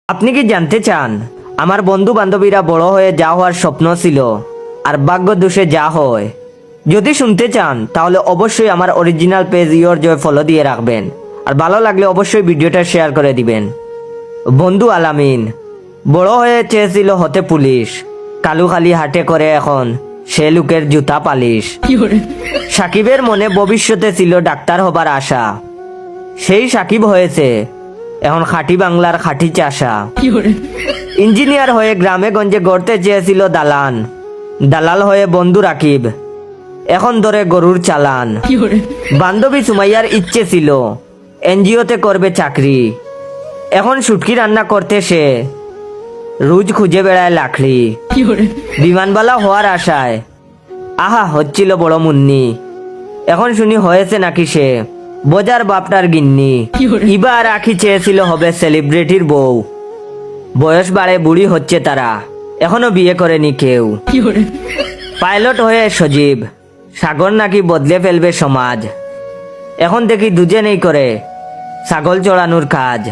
আপনি কি জানতে চান আমার বন্ধু বান্ধবীরা বড় হয়ে যা হওয়ার স্বপ্ন ছিল আর ভাগ্য দোষে যা হয়? যদি শুনতে চান তাহলে অবশ্যই আমার original page your joy follow দিয়ে রাখবেন, আর ভালো লাগলে অবশ্যই ভিডিওটা শেয়ার করে দিবেন। বন্ধু আলামিন বড় হয়ে চেয়েছিল হতে পুলিশ, কালুখালি হাটে করে এখন সে লোকের জুতা পালিশ। সাকিবের মনে ভবিষ্যতে ছিল ডাক্তার হবার আশা, সেই সাকিব হয়েছে এখন খাঁটি বাংলার খাঁটি চাষা। ইঞ্জিনিয়ার হয়ে গ্রামে গঞ্জে গড়তে চেয়েছিল দালান, দালাল হয়ে বন্ধু রাকিব এখন ধরে গরুর চালান। বান্ধবী সুমাইয়ার ইচ্ছে ছিল এনজিওতে করবে চাকরি, এখন শুটকি রান্না করতে সে রোজ খুঁজে বেড়ায় লাকড়ি। বিমানবালা হওয়ার আশায় আহা হচ্ছিল বড় মুন্নি, এখন শুনি হয়েছে নাকি সে বোজার বাপটার গিন্নি। এবার আখি চেয়েছিল হবে সেলিব্রিটির বউ, বয়স বাড়ে বুড়ি হচ্ছে তারা, এখনো বিয়ে করেনি কেউ। পাইলট হয়ে সজীব সাগর নাকি বদলে ফেলবে সমাজ, এখন দেখি দুজনেই করে ছাগল চড়ানোর কাজ।